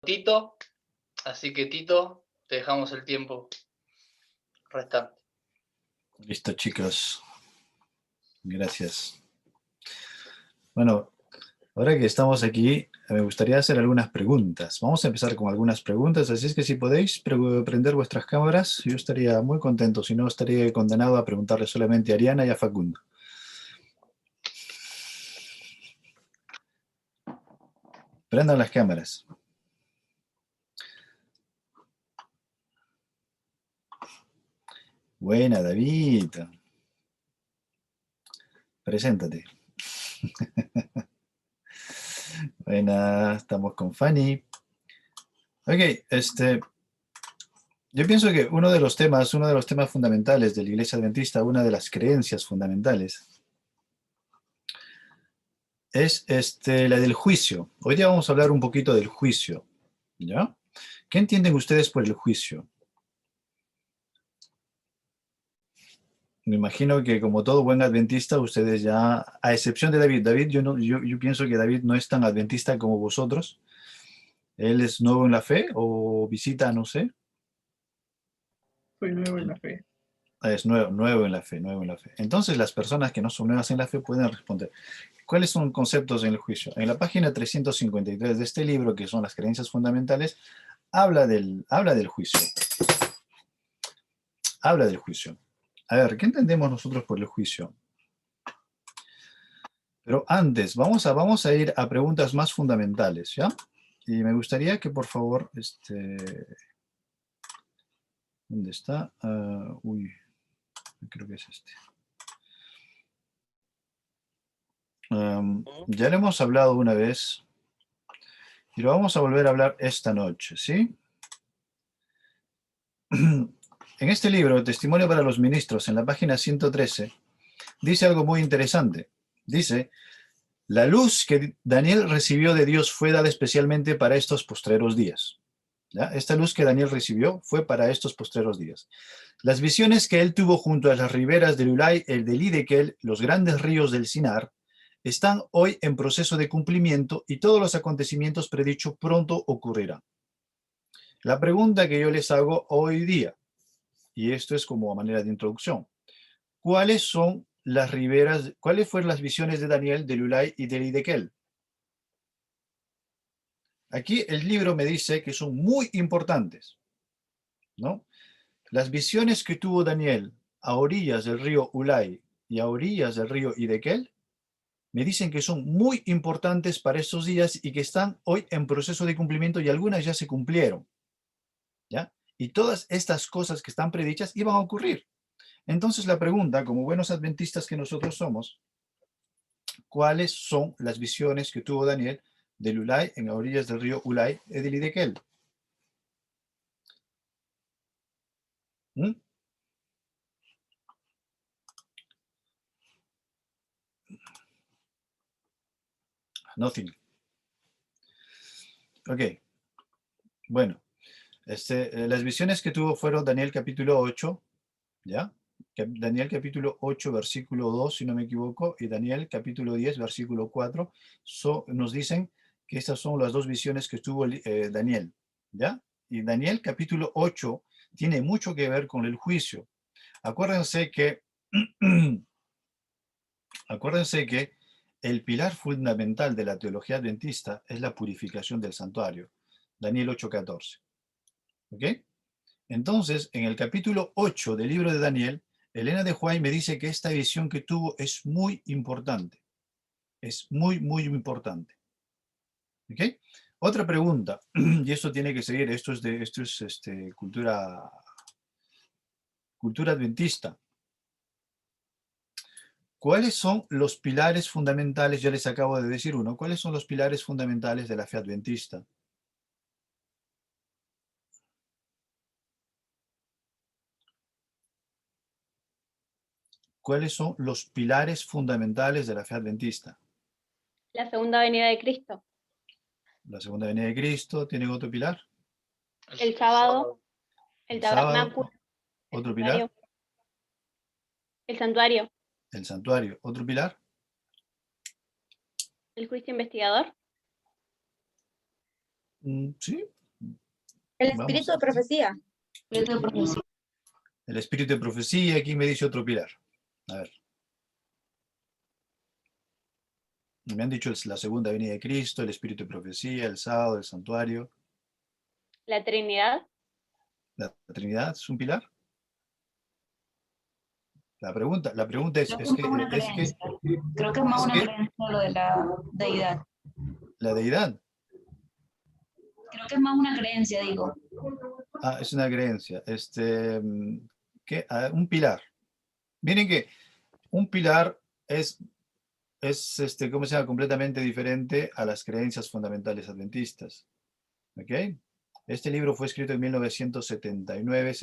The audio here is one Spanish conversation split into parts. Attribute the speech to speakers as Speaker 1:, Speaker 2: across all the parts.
Speaker 1: Tito, así que Tito, te dejamos el tiempo restante.
Speaker 2: Listo, chicos. Gracias. Bueno, ahora que estamos aquí, me gustaría hacer algunas preguntas. Vamos a empezar con algunas preguntas, así es que si podéis prender vuestras cámaras, yo estaría muy contento, si no estaría condenado a preguntarle solamente a Ariana y a Facundo. Prendan las cámaras. Buena, David. Preséntate. Buena, estamos con Fanny. Ok, yo pienso que uno de los temas fundamentales de la Iglesia Adventista, una de las creencias fundamentales, es la del juicio. Hoy día vamos a hablar un poquito del juicio, ¿ya? ¿Qué entienden ustedes por el juicio? Me imagino que como todo buen adventista, ustedes ya, a excepción de David, yo pienso que David no es tan adventista como vosotros. Él es nuevo en la fe o visita, no sé.
Speaker 3: Soy nuevo en la fe.
Speaker 2: Es nuevo en la fe, nuevo en la fe. Entonces las personas que no son nuevas en la fe pueden responder. ¿Cuáles son conceptos en el juicio? En la página 353 de este libro, que son las creencias fundamentales, habla del juicio. Habla del juicio. A ver, ¿qué entendemos nosotros por el juicio? Pero antes, vamos a ir a preguntas más fundamentales, ¿ya? Y me gustaría que por favor, ¿dónde está? Uy, creo que es este. Ya lo hemos hablado una vez y lo vamos a volver a hablar esta noche, ¿sí? En este libro, Testimonio para los Ministros, en la página 113, dice algo muy interesante. Dice, la luz que Daniel recibió de Dios fue dada especialmente para estos postreros días. ¿Ya? Esta luz que Daniel recibió fue para estos postreros días. Las visiones que él tuvo junto a las riberas del Ulai, el del Idekel, los grandes ríos del Sinar, están hoy en proceso de cumplimiento y todos los acontecimientos predichos pronto ocurrirán. La pregunta que yo les hago hoy día, y esto es como a manera de introducción, ¿cuáles son las riberas, cuáles fueron las visiones de Daniel, del Ulai y del Idekel? Aquí el libro me dice que son muy importantes, ¿no? Las visiones que tuvo Daniel a orillas del río Ulai y a orillas del río Idekel me dicen que son muy importantes para estos días y que están hoy en proceso de cumplimiento y algunas ya se cumplieron, ¿ya? Y todas estas cosas que están predichas iban a ocurrir. Entonces la pregunta, como buenos adventistas que nosotros somos, ¿cuáles son las visiones que tuvo Daniel del Ulai en las orillas del río Ulai y del Idekel? ¿Mm? Nothing. Ok, bueno, las visiones que tuvo fueron Daniel capítulo 8, ¿ya? Daniel capítulo 8, versículo 2, si no me equivoco, y Daniel capítulo 10, versículo 4, nos dicen que estas son las dos visiones que tuvo Daniel, ¿ya? Y Daniel capítulo 8 tiene mucho que ver con el juicio. Acuérdense que, acuérdense que el pilar fundamental de la teología adventista es la purificación del santuario. Daniel 8:14. ¿Ok? Entonces, en el capítulo 8 del libro de Daniel, Elena de White me dice que esta visión que tuvo es muy importante. Es muy, muy importante. ¿Ok? Otra pregunta, y esto tiene que seguir, esto es cultura adventista. ¿Cuáles son los pilares fundamentales? Ya les acabo de decir uno. ¿Cuáles son los pilares fundamentales de la fe adventista? ¿Cuáles son los pilares fundamentales de la fe adventista?
Speaker 4: La segunda venida de Cristo.
Speaker 2: La segunda venida de Cristo, ¿tienen otro pilar?
Speaker 4: El sábado. El tabernáculo.
Speaker 2: ¿Otro pilar?
Speaker 4: El santuario.
Speaker 2: El santuario. ¿Otro pilar?
Speaker 4: El juicio investigador.
Speaker 2: Sí.
Speaker 5: El
Speaker 2: Vamos.
Speaker 5: espíritu de profecía.
Speaker 6: Espíritu de profecía.
Speaker 2: El espíritu de profecía, aquí me dice otro pilar. A ver. Me han dicho la segunda venida de Cristo, el espíritu de profecía, el sábado, el santuario.
Speaker 4: La Trinidad.
Speaker 2: ¿La Trinidad es un pilar? La pregunta es,
Speaker 6: Creo que es más una creencia. Creo que es más una creencia lo de la deidad.
Speaker 2: ¿la deidad?
Speaker 6: Creo que es más una creencia, digo.
Speaker 2: Ah, es una creencia. ¿Qué? Ah, un pilar. Miren que un pilar es ¿cómo se llama? Completamente diferente a las creencias fundamentales adventistas. ¿Ok? Este libro fue escrito en 1979,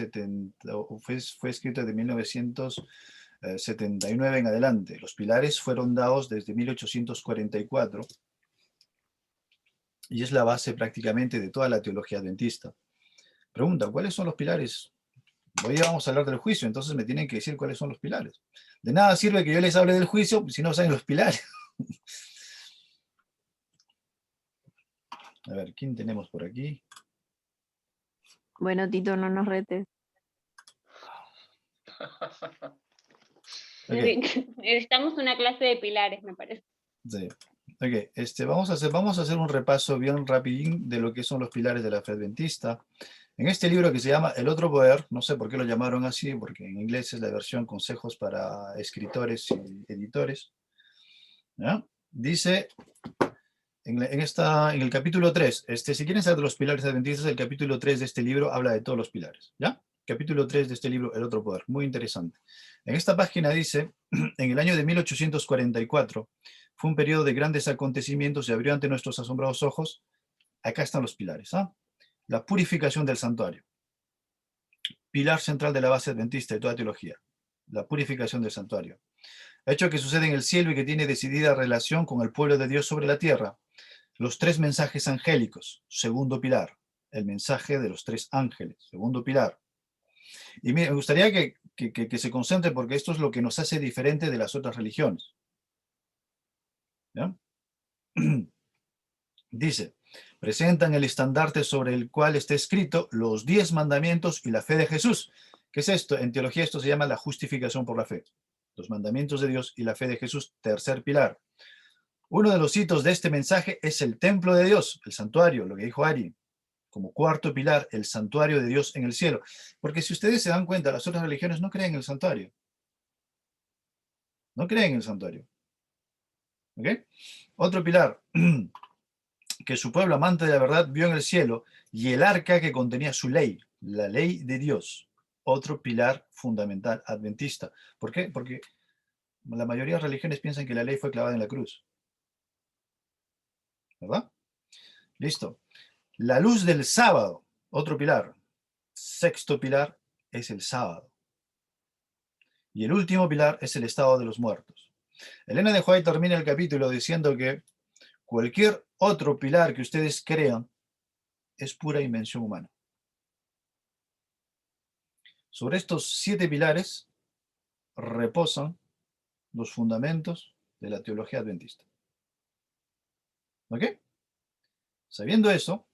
Speaker 2: fue escrito de 1979 en adelante. Los pilares fueron dados desde 1844 y es la base prácticamente de toda la teología adventista. Pregunta, ¿cuáles son los pilares? Hoy vamos a hablar del juicio, entonces me tienen que decir cuáles son los pilares. De nada sirve que yo les hable del juicio si no saben los pilares. A ver, ¿quién tenemos por aquí?
Speaker 7: Bueno, Tito, no nos retes.
Speaker 2: Okay.
Speaker 4: Necesitamos una clase de pilares, me parece.
Speaker 2: Sí. Ok, vamos a hacer un repaso bien rapidín de lo que son los pilares de la fe adventista. En este libro que se llama El Otro Poder, no sé por qué lo llamaron así, porque en inglés es la versión Consejos para Escritores y Editores, ¿ya? Dice, en el capítulo 3, si quieren saber de los pilares adventistas, el capítulo 3 de este libro habla de todos los pilares, ¿ya? Capítulo 3 de este libro, El Otro Poder, muy interesante. En esta página dice, en el año de 1844, fue un periodo de grandes acontecimientos y abrió ante nuestros asombrados ojos, acá están los pilares, ¿ah? La purificación del santuario. Pilar central de la base adventista de toda teología. La purificación del santuario. Hecho que sucede en el cielo y que tiene decidida relación con el pueblo de Dios sobre la tierra. Los tres mensajes angélicos. Segundo pilar. El mensaje de los tres ángeles. Segundo pilar. Y me gustaría que se concentre porque esto es lo que nos hace diferente de las otras religiones. ¿Ya? Dice, presentan el estandarte sobre el cual está escrito los 10 mandamientos y la fe de Jesús. ¿Qué es esto? En teología esto se llama la justificación por la fe. Los mandamientos de Dios y la fe de Jesús, tercer pilar. Uno de los hitos de este mensaje es el templo de Dios, el santuario, lo que dijo Ari. Como cuarto pilar, el santuario de Dios en el cielo. Porque si ustedes se dan cuenta, las otras religiones no creen en el santuario. No creen en el santuario. ¿Ok? Otro pilar, que su pueblo amante de la verdad vio en el cielo, y el arca que contenía su ley, la ley de Dios. Otro pilar fundamental adventista. ¿Por qué? Porque la mayoría de religiones piensan que la ley fue clavada en la cruz. ¿Verdad? Listo. La luz del sábado, otro pilar. Sexto pilar es el sábado. Y el último pilar es el estado de los muertos. Elena de White termina el capítulo diciendo que cualquier otro pilar que ustedes crean es pura invención humana. Sobre estos 7 pilares reposan los fundamentos de la teología adventista. ¿Ok? Sabiendo eso,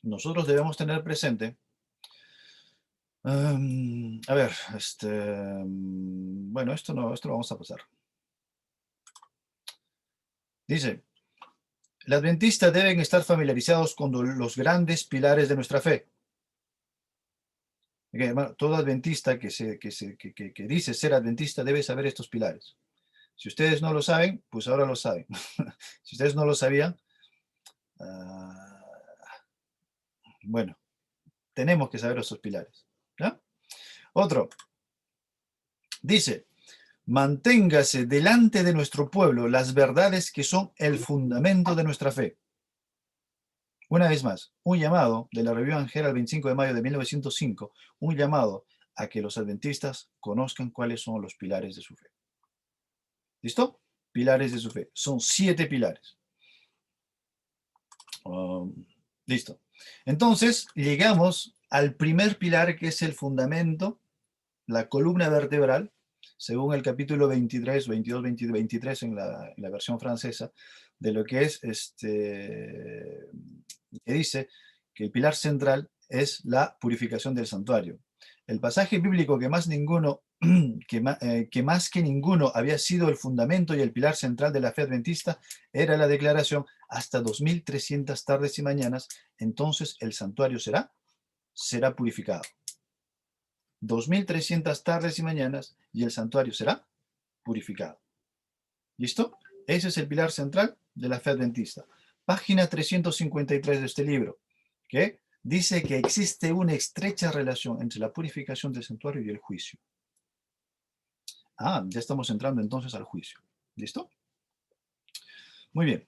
Speaker 2: nosotros debemos tener presente, a ver, bueno, esto lo vamos a pasar. Dice, los adventistas deben estar familiarizados con los grandes pilares de nuestra fe. Okay, hermano, todo adventista que dice ser adventista debe saber estos pilares. Si ustedes no lo saben, pues ahora lo saben. Si ustedes no lo sabían, bueno, tenemos que saber estos pilares. ¿Ya? Otro, dice, manténgase delante de nuestro pueblo las verdades que son el fundamento de nuestra fe. Una vez más, un llamado de la Review Angel el 25 de mayo de 1905, un llamado a que los adventistas conozcan cuáles son los pilares de su fe. ¿Listo? Pilares de su fe. Son 7 pilares. Listo. Entonces, llegamos al primer pilar, que es el fundamento, la columna vertebral, según el capítulo 23, 22, 23 en la versión francesa, de lo que es, que dice que el pilar central es la purificación del santuario. El pasaje bíblico que más que ninguno había sido el fundamento y el pilar central de la fe adventista era la declaración: hasta 2300 tardes y mañanas, entonces el santuario será purificado. 2300 tardes y mañanas y el santuario será purificado. ¿Listo? Ese es el pilar central de la fe adventista. Página 353 de este libro, que dice que existe una estrecha relación entre la purificación del santuario y el juicio. Ya estamos entrando entonces al juicio. ¿Listo? Muy bien.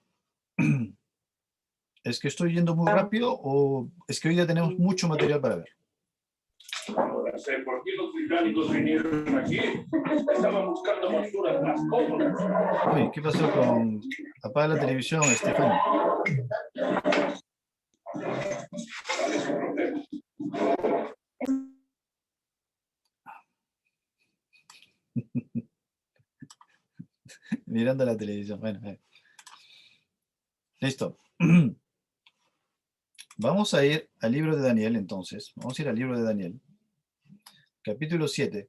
Speaker 2: ¿Es que estoy yendo muy rápido o es que hoy ya tenemos mucho material para ver?
Speaker 7: Ahora sé por qué los británicos vinieron aquí. Estaban buscando posturas más cómodas.
Speaker 2: Uy, ¿qué pasó con... Apaga la televisión, Estefano? Mirando la televisión. Bueno, listo. Vamos a ir al libro de Daniel entonces. Vamos a ir al libro de Daniel. Capítulo 7,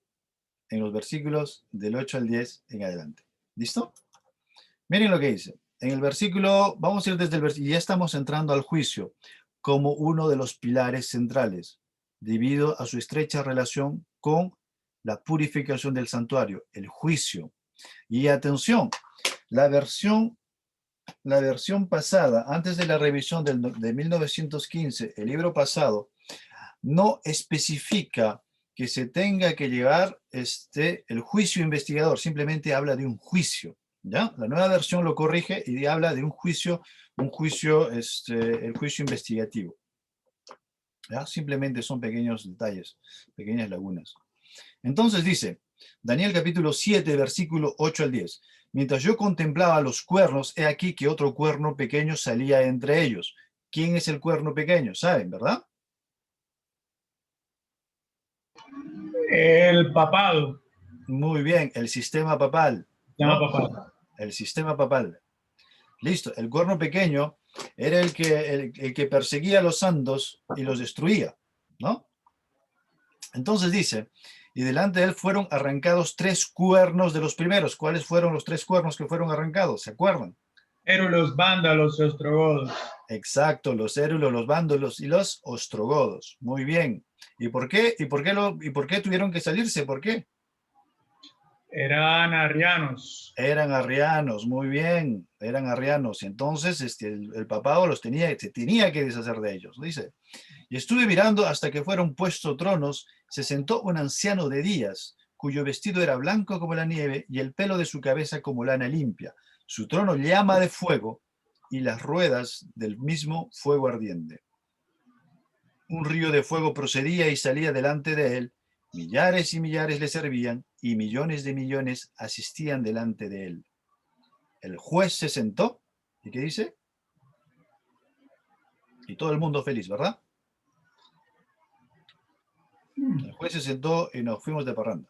Speaker 2: en los versículos del 8 al 10 en adelante. ¿Listo? Miren lo que dice. En el versículo, vamos a ir desde el versículo, y ya estamos entrando al juicio como uno de los pilares centrales, debido a su estrecha relación con la purificación del santuario, el juicio. Y atención, la versión pasada, antes de la revisión de 1915, el libro pasado, no especifica que se tenga que llevar el juicio investigador, simplemente habla de un juicio, ¿ya? La nueva versión lo corrige y habla de el juicio investigativo, ¿ya? Simplemente son pequeños detalles, pequeñas lagunas. Entonces dice, Daniel capítulo 7, versículo 8 al 10. Mientras yo contemplaba los cuernos, he aquí que otro cuerno pequeño salía entre ellos. ¿Quién es el cuerno pequeño? ¿Saben, verdad?
Speaker 3: El papado.
Speaker 2: Muy bien, el sistema papal.
Speaker 3: Llama
Speaker 2: ¿no?
Speaker 3: papado.
Speaker 2: El sistema papal. Listo, el cuerno pequeño era el que perseguía a los santos y los destruía, ¿no? Entonces dice, y delante de él fueron arrancados 3 cuernos de los primeros. ¿Cuáles fueron los 3 cuernos que fueron arrancados? ¿Se acuerdan?
Speaker 3: Érulos, vándalos, ostrogodos.
Speaker 2: Exacto, los érulos, los vándalos y los ostrogodos. Muy bien. ¿Y por qué? ¿Y por qué tuvieron que salirse? ¿Por qué?
Speaker 3: Eran arrianos.
Speaker 2: Eran arrianos, muy bien, eran arrianos. Entonces el papado se tenía que deshacer de ellos, dice. Y estuve mirando hasta que fueron puestos tronos, se sentó un anciano de días, cuyo vestido era blanco como la nieve y el pelo de su cabeza como lana limpia. Su trono llama de fuego y las ruedas del mismo fuego ardiente. Un río de fuego procedía y salía delante de él. Millares y millares le servían y millones de millones asistían delante de él. El juez se sentó, ¿y qué dice? Y todo el mundo feliz, ¿verdad? El juez se sentó y nos fuimos de parranda.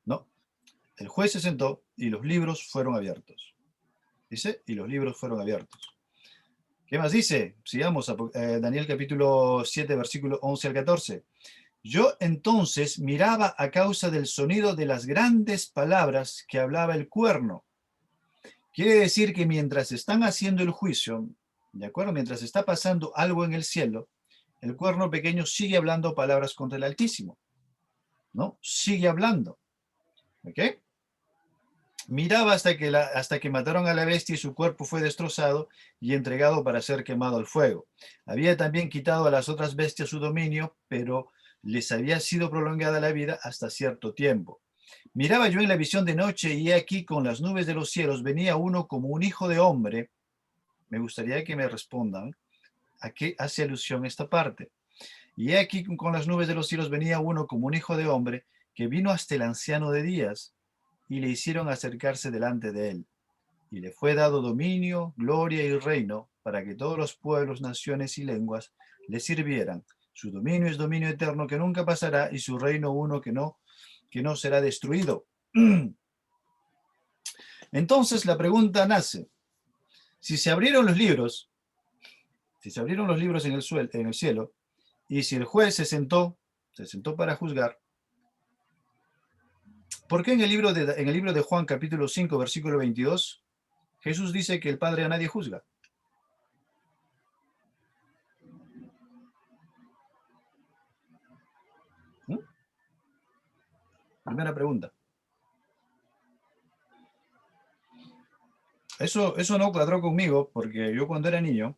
Speaker 2: No, el juez se sentó y los libros fueron abiertos. Dice, y los libros fueron abiertos. ¿Qué más dice? Sigamos a Daniel capítulo 7, versículo 11 al 14. Yo entonces miraba a causa del sonido de las grandes palabras que hablaba el cuerno. Quiere decir que mientras están haciendo el juicio, ¿de acuerdo? Mientras está pasando algo en el cielo, el cuerno pequeño sigue hablando palabras contra el Altísimo, ¿no? Sigue hablando, ¿ok? Miraba hasta que mataron a la bestia y su cuerpo fue destrozado y entregado para ser quemado al fuego. Había también quitado a las otras bestias su dominio, pero les había sido prolongada la vida hasta cierto tiempo. Miraba yo en la visión de noche y he aquí con las nubes de los cielos venía uno como un hijo de hombre. Me gustaría que me respondan a qué hace alusión esta parte. Y he aquí con las nubes de los cielos venía uno como un hijo de hombre que vino hasta el anciano de días y le hicieron acercarse delante de él. Y le fue dado dominio, gloria y reino para que todos los pueblos, naciones y lenguas le sirvieran. Su dominio es dominio eterno que nunca pasará y su reino uno que no será destruido. Entonces la pregunta nace, si se abrieron los libros en el cielo, y si el juez se sentó para juzgar, ¿por qué en el libro de Juan capítulo 5, versículo 22, Jesús dice que el Padre a nadie juzga? Primera pregunta. Eso no cuadró conmigo porque yo cuando era niño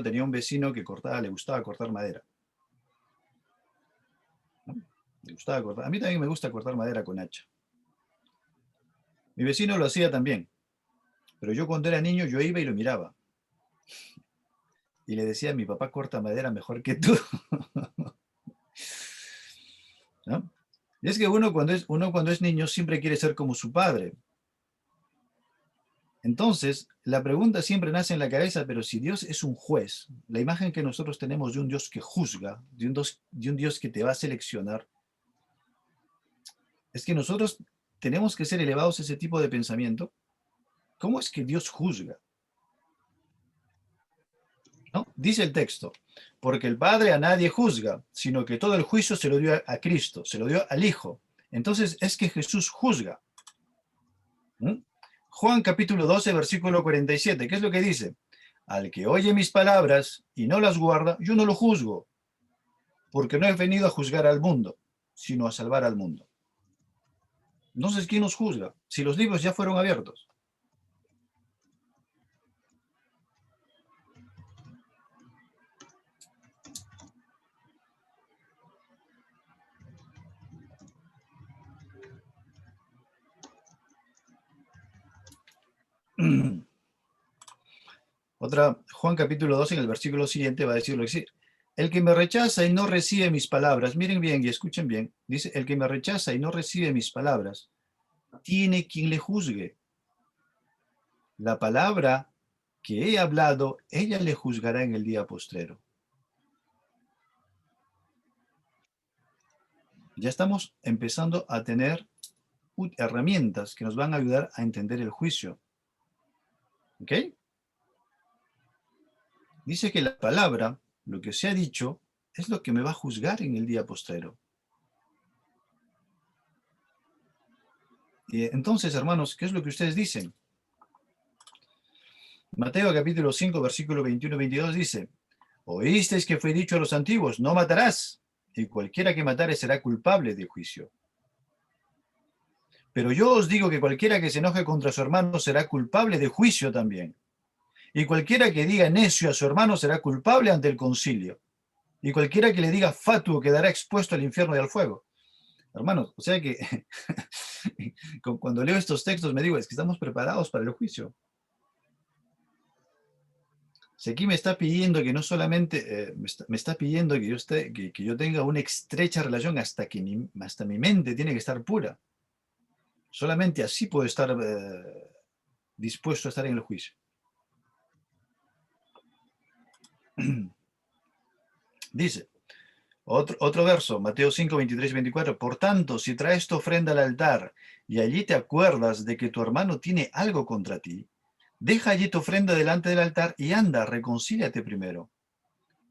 Speaker 2: tenía un vecino que le gustaba cortar madera. ¿No? Le gustaba cortar. A mí también me gusta cortar madera con hacha. Mi vecino lo hacía también. Pero yo cuando era niño yo iba y lo miraba. Y le decía, mi papá corta madera mejor que tú. ¿No? Y es que uno cuando es niño siempre quiere ser como su padre. Entonces, la pregunta siempre nace en la cabeza, pero si Dios es un juez, la imagen que nosotros tenemos de un Dios que juzga, de un Dios que te va a seleccionar, es que nosotros tenemos que ser elevados a ese tipo de pensamiento. ¿Cómo es que Dios juzga? ¿No? Dice el texto, porque el Padre a nadie juzga, sino que todo el juicio se lo dio a Cristo, se lo dio al Hijo. Entonces es que Jesús juzga. ¿Mm? Juan capítulo 12, versículo 47, ¿qué es lo que dice? Al que oye mis palabras y no las guarda, yo no lo juzgo, porque no he venido a juzgar al mundo, sino a salvar al mundo. Entonces, ¿quién nos juzga? Si los libros ya fueron abiertos. Juan capítulo 12, en el versículo siguiente va a decir lo que sigue. El que me rechaza y no recibe mis palabras, miren bien y escuchen bien, dice, el que me rechaza y no recibe mis palabras, tiene quien le juzgue. La palabra que he hablado, ella le juzgará en el día postrero. Ya estamos empezando a tener herramientas que nos van a ayudar a entender el juicio. ¿Ok? Dice que la palabra, lo que se ha dicho, es lo que me va a juzgar en el día postrero. Y entonces, hermanos, ¿qué es lo que ustedes dicen? Mateo capítulo 5, versículo 21-22 dice, oísteis que fue dicho a los antiguos, no matarás, y cualquiera que matare será culpable de juicio. Pero yo os digo que cualquiera que se enoje contra su hermano será culpable de juicio también. Y cualquiera que diga necio a su hermano será culpable ante el concilio. Y cualquiera que le diga fatuo quedará expuesto al infierno y al fuego. Hermanos, o sea que cuando leo estos textos me digo, es que estamos preparados para el juicio. Si aquí me está pidiendo que no solamente, me está pidiendo que yo tenga una estrecha relación hasta mi mente tiene que estar pura. Solamente así puedo estar dispuesto a estar en el juicio. Dice, otro verso, Mateo 5, 23 y 24. Por tanto, si traes tu ofrenda al altar y allí te acuerdas de que tu hermano tiene algo contra ti, deja allí tu ofrenda delante del altar y anda, reconcíliate primero.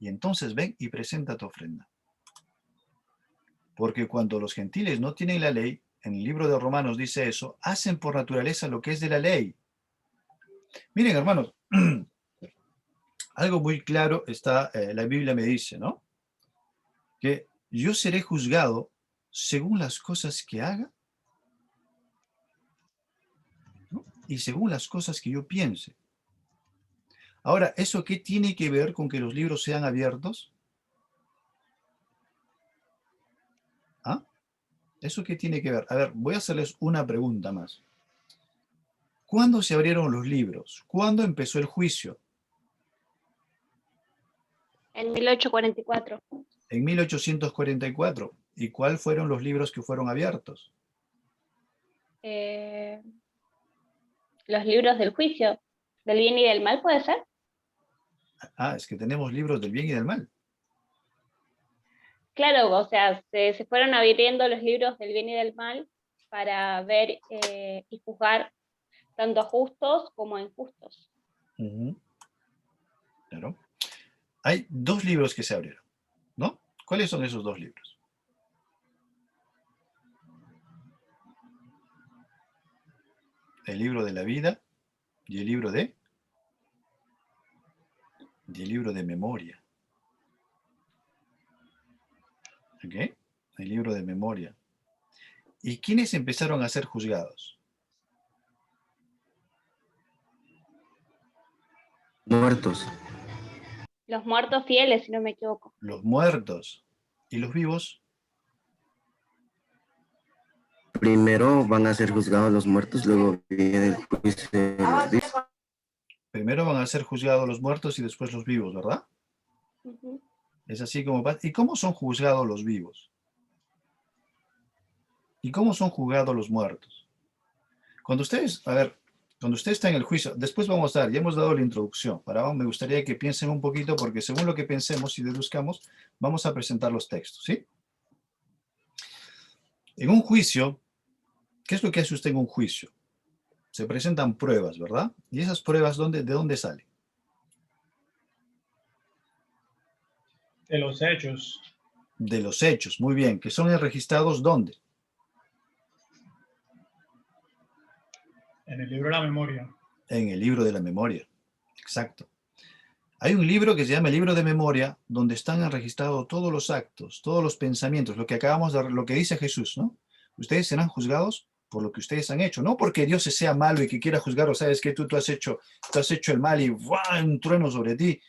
Speaker 2: Y entonces ven y presenta tu ofrenda. Porque cuando los gentiles no tienen la ley, en el libro de Romanos dice eso, hacen por naturaleza lo que es de la ley. Miren, hermanos, algo muy claro está, la Biblia me dice, ¿no? Que yo seré juzgado según las cosas que haga, ¿no? Y según las cosas que yo piense. Ahora, ¿eso qué tiene que ver con que los libros sean abiertos? ¿Ah? ¿Eso qué tiene que ver? A ver, voy a hacerles una pregunta más. ¿Cuándo se abrieron los libros? ¿Cuándo empezó el juicio?
Speaker 4: En 1844.
Speaker 2: En 1844. ¿Y cuáles fueron los libros que fueron abiertos?
Speaker 4: Los libros del juicio, del bien y del mal, ¿puede ser?
Speaker 2: Ah, es que tenemos libros del bien y del mal.
Speaker 4: Claro, o sea, se fueron abriendo los libros del bien y del mal para ver y juzgar tanto a justos como a injustos.
Speaker 2: Ujú. Claro. Hay dos libros que se abrieron, ¿no? ¿Cuáles son esos dos libros? El libro de la vida y el libro de memoria. ¿Ok? El libro de memoria. ¿Y quiénes empezaron a ser juzgados?
Speaker 8: Muertos.
Speaker 4: Los muertos fieles, si no me equivoco.
Speaker 2: Los muertos. ¿Y los vivos?
Speaker 8: Primero van a ser juzgados los muertos, luego viene el juicio de los vivos.
Speaker 2: Primero van a ser juzgados los muertos y después los vivos, ¿verdad?
Speaker 4: Ujú.
Speaker 2: Es así como pasa. ¿Y cómo son juzgados los vivos? ¿Y cómo son juzgados los muertos? Cuando ustedes está en el juicio, después vamos a dar, ya hemos dado la introducción, me gustaría que piensen un poquito porque según lo que pensemos y deduzcamos, vamos a presentar los textos, ¿sí? En un juicio, ¿qué es lo que hace usted en un juicio? Se presentan pruebas, ¿verdad? ¿Y esas pruebas de dónde salen?
Speaker 3: De los hechos.
Speaker 2: De los hechos, muy bien, que son registrados ¿dónde?
Speaker 3: En el libro de la memoria.
Speaker 2: En el libro de la memoria, exacto. Hay un libro que se llama el libro de memoria, donde están registrados todos los actos, todos los pensamientos, lo que dice Jesús, ¿no? Ustedes serán juzgados por lo que ustedes han hecho, no porque Dios sea malo y que quiera juzgaros, sabes que tú has hecho el mal y ¡buah! Un trueno sobre ti.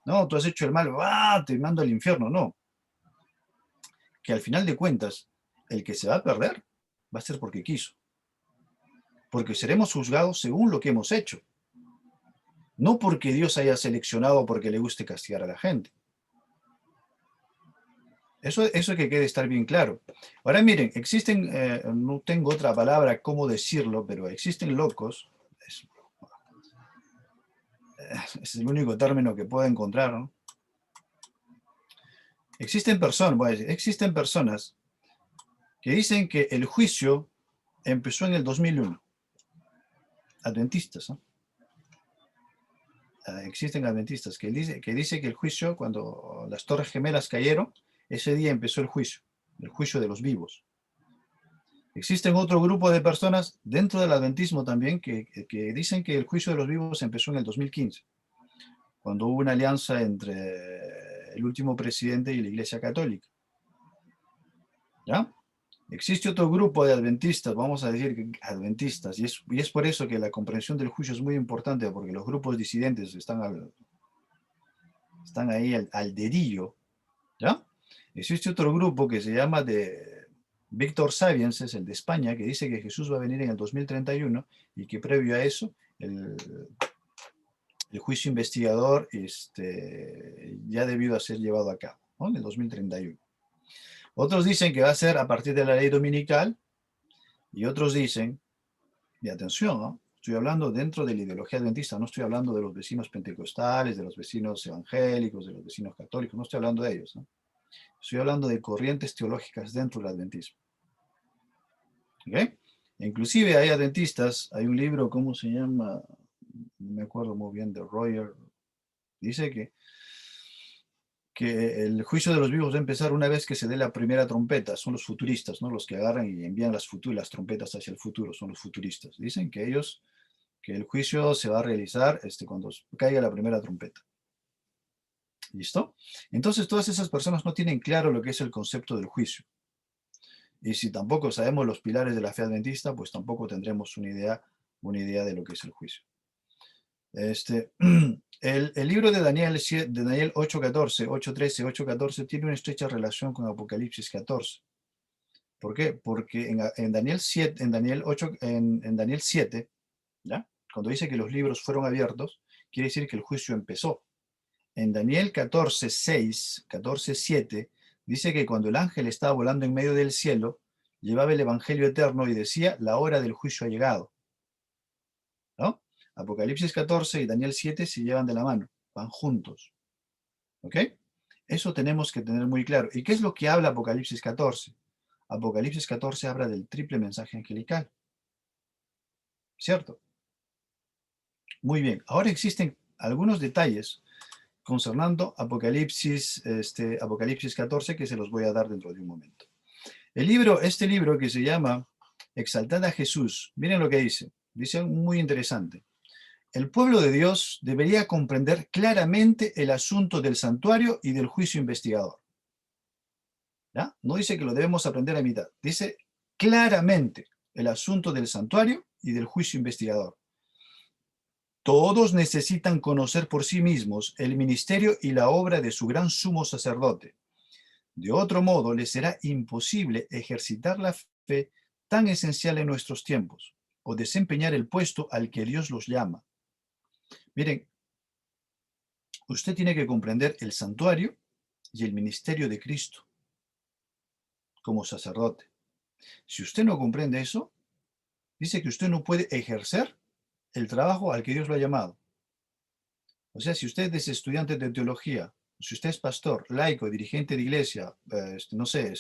Speaker 2: No, tú has hecho el mal, ¡buah! Te mando al infierno, no. Que al final de cuentas, el que se va a perder va a ser porque quiso. Porque seremos juzgados según lo que hemos hecho. No porque Dios haya seleccionado porque le guste castigar a la gente. Eso que quede estar bien claro. Ahora miren, existen, no tengo otra palabra cómo decirlo, pero existen locos, es el único término que puedo encontrar, ¿no? Existen personas que dicen que el juicio empezó en el 2001. Adventistas, ¿no? Existen adventistas que dice que el juicio, cuando las Torres Gemelas cayeron, ese día empezó el juicio de los vivos. Existen otro grupo de personas dentro del adventismo también que dicen que el juicio de los vivos empezó en el 2015, cuando hubo una alianza entre el último presidente y la Iglesia Católica. ¿Ya? Existe otro grupo de adventistas, vamos a decir que adventistas, y es por eso que la comprensión del juicio es muy importante, porque los grupos disidentes están ahí al dedillo, ¿ya? Existe otro grupo que se llama de Víctor Sapiens, es el de España, que dice que Jesús va a venir en el 2031 y que previo a eso el juicio investigador ya debido a ser llevado a cabo, ¿no? En el 2031. Otros dicen que va a ser a partir de la ley dominical y otros dicen, y atención, ¿no? Estoy hablando dentro de la ideología adventista, no estoy hablando de los vecinos pentecostales, de los vecinos evangélicos, de los vecinos católicos, no estoy hablando de ellos, ¿no? Estoy hablando de corrientes teológicas dentro del adventismo. ¿Ok? Inclusive hay adventistas, hay un libro, ¿cómo se llama? No me acuerdo muy bien, de Royer. Dice que el juicio de los vivos va a empezar una vez que se dé la primera trompeta. Son los futuristas, ¿no? Los que agarran y envían las trompetas hacia el futuro, son los futuristas. Dicen que el juicio se va a realizar cuando caiga la primera trompeta. ¿Listo? Entonces todas esas personas no tienen claro lo que es el concepto del juicio. Y si tampoco sabemos los pilares de la fe adventista, pues tampoco tendremos una idea de lo que es el juicio. El libro de Daniel 8:14, 8:13, 8:14 tiene una estrecha relación con Apocalipsis 14. ¿Por qué? Porque en Daniel 7, en Daniel 7, ¿ya? Cuando dice que los libros fueron abiertos, quiere decir que el juicio empezó. En Daniel 14:6, 14:7, dice que cuando el ángel estaba volando en medio del cielo, llevaba el evangelio eterno y decía, la hora del juicio ha llegado. ¿No? Apocalipsis 14 y Daniel 7 se llevan de la mano, van juntos. ¿Ok? Eso tenemos que tener muy claro. ¿Y qué es lo que habla Apocalipsis 14? Apocalipsis 14 habla del triple mensaje angelical. ¿Cierto? Muy bien. Ahora existen algunos detalles concernando Apocalipsis 14 que se los voy a dar dentro de un momento. Este libro que se llama Exaltad a Jesús, miren lo que dice. Dice algo muy interesante. El pueblo de Dios debería comprender claramente el asunto del santuario y del juicio investigador. ¿Ya? No dice que lo debemos aprender a mitad. Dice claramente el asunto del santuario y del juicio investigador. Todos necesitan conocer por sí mismos el ministerio y la obra de su gran sumo sacerdote. De otro modo, les será imposible ejercitar la fe tan esencial en nuestros tiempos o desempeñar el puesto al que Dios los llama. Miren, usted tiene que comprender el santuario y el ministerio de Cristo como sacerdote. Si usted no comprende eso, dice que usted no puede ejercer el trabajo al que Dios lo ha llamado. O sea, si usted es estudiante de teología, si usted es pastor, laico, dirigente de iglesia, no sé,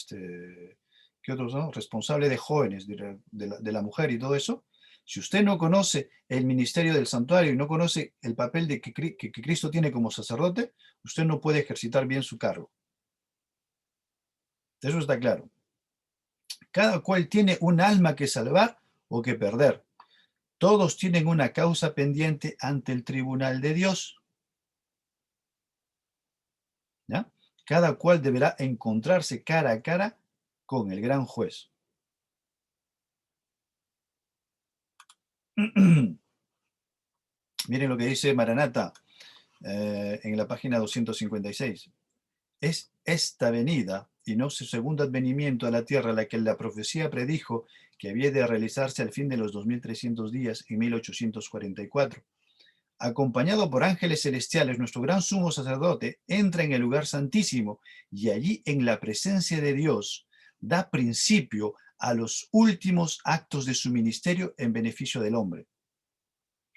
Speaker 2: ¿qué otros, no? Responsable de jóvenes, de la mujer y todo eso, si usted no conoce el ministerio del santuario y no conoce el papel que Cristo tiene como sacerdote, usted no puede ejercitar bien su cargo. Eso está claro. Cada cual tiene un alma que salvar o que perder. Todos tienen una causa pendiente ante el tribunal de Dios. ¿Ya? Cada cual deberá encontrarse cara a cara con el gran juez. Miren lo que dice Maranatha en la página 256. Es esta venida y no su segundo advenimiento a la tierra la que la profecía predijo que había de realizarse al fin de los 2300 días en 1844. Acompañado por ángeles celestiales, nuestro gran sumo sacerdote entra en el lugar santísimo y allí en la presencia de Dios da principio a los últimos actos de su ministerio en beneficio del hombre.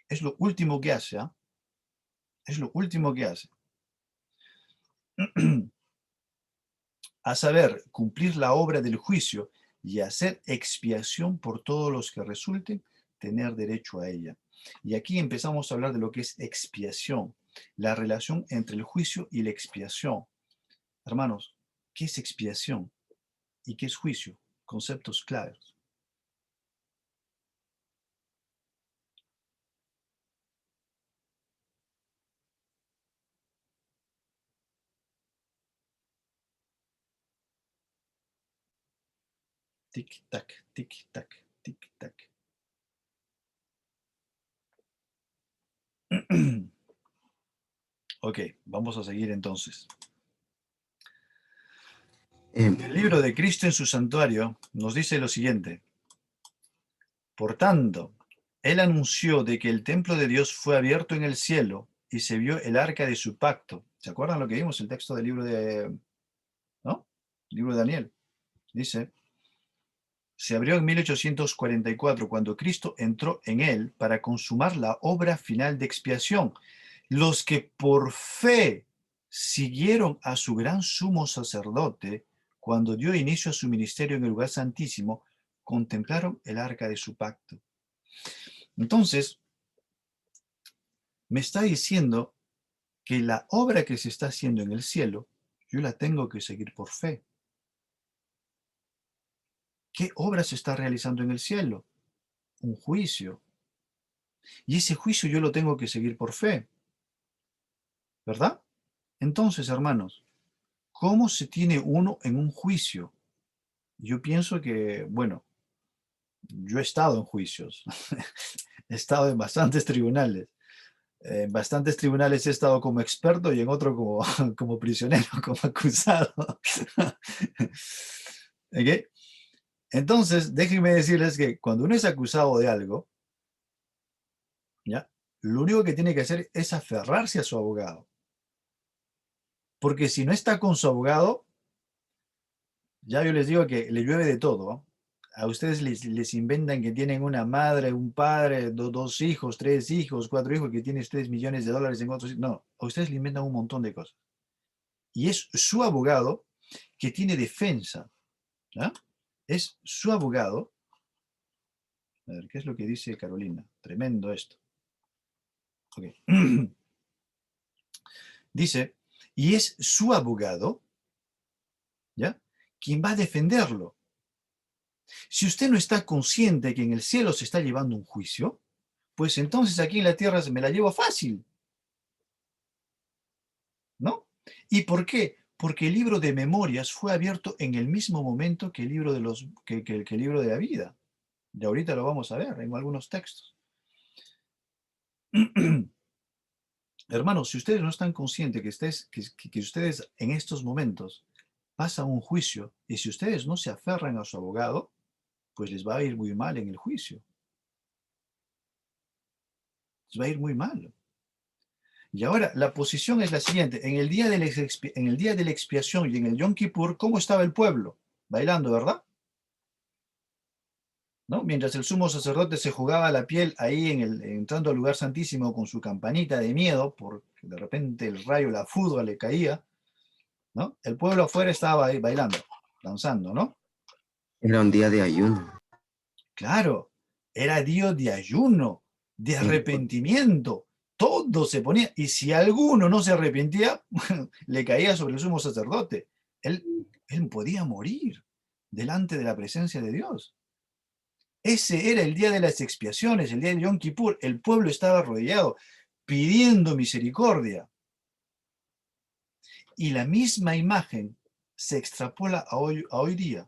Speaker 2: Es lo último que hace, ¿eh? Es lo último que hace. A saber, cumplir la obra del juicio y hacer expiación por todos los que resulten tener derecho a ella. Y aquí empezamos a hablar de lo que es expiación, la relación entre el juicio y la expiación. Hermanos, ¿qué es expiación y qué es juicio? Conceptos claros. Tic-tac, tic-tac, tic-tac. Ok, vamos a seguir entonces. El libro de Cristo en su santuario nos dice lo siguiente. Por tanto, él anunció de que el templo de Dios fue abierto en el cielo y se vio el arca de su pacto. ¿Se acuerdan lo que vimos? El texto del libro de, ¿no? El libro de Daniel. Dice, se abrió en 1844 cuando Cristo entró en él para consumar la obra final de expiación. Los que por fe siguieron a su gran sumo sacerdote cuando dio inicio a su ministerio en el lugar santísimo, contemplaron el arca de su pacto. Entonces, me está diciendo que la obra que se está haciendo en el cielo, yo la tengo que seguir por fe. ¿Qué obra se está realizando en el cielo? Un juicio. Y ese juicio yo lo tengo que seguir por fe. ¿Verdad? Entonces, hermanos, ¿cómo se tiene uno en un juicio? Yo pienso que, bueno, yo he estado en juicios. He estado en bastantes tribunales. En bastantes tribunales he estado como experto y en otro como prisionero, como acusado. ¿Okay? Entonces, déjenme decirles que cuando uno es acusado de algo, ¿ya? Lo único que tiene que hacer es aferrarse a su abogado. Porque si no está con su abogado, ya yo les digo que le llueve de todo, ¿no? A ustedes les inventan que tienen una madre, un padre, dos hijos, 3 hijos, 4 hijos, que tienen 3 millones de dólares en otros. No, a ustedes le inventan un montón de cosas. Y es su abogado que tiene defensa, ¿ya? es su abogado. A ver, ¿qué es lo que dice Carolina? Tremendo esto. Okay. Dice, y es su abogado, ¿ya?, quien va a defenderlo. Si usted no está consciente que en el cielo se está llevando un juicio, pues entonces aquí en la tierra me la llevo fácil, ¿no? ¿Y por qué? Porque el libro de memorias fue abierto en el mismo momento que el libro de, que el libro de la vida. Y ahorita lo vamos a ver en algunos textos. Hermanos, si ustedes no están conscientes que ustedes en estos momentos pasan un juicio, y si ustedes no se aferran a su abogado, pues les va a ir muy mal en el juicio. Les va a ir muy mal. Y ahora, la posición es la siguiente. En el día de la expiación y en el Yom Kippur, ¿cómo estaba el pueblo? Bailando, ¿verdad? ¿No? Mientras el sumo sacerdote se jugaba la piel ahí entrando al lugar santísimo con su campanita de miedo, porque de repente el rayo, la fudra le caía, ¿no? El pueblo afuera estaba ahí bailando, danzando, ¿no?
Speaker 8: Era un día de ayuno.
Speaker 2: Claro, era día de ayuno, de arrepentimiento. Todo se ponía, y si alguno no se arrepentía, le caía sobre el sumo sacerdote. Él podía morir delante de la presencia de Dios. Ese era el día de las expiaciones, el día de Yom Kippur. El pueblo estaba arrodillado, pidiendo misericordia. Y la misma imagen se extrapola a hoy día.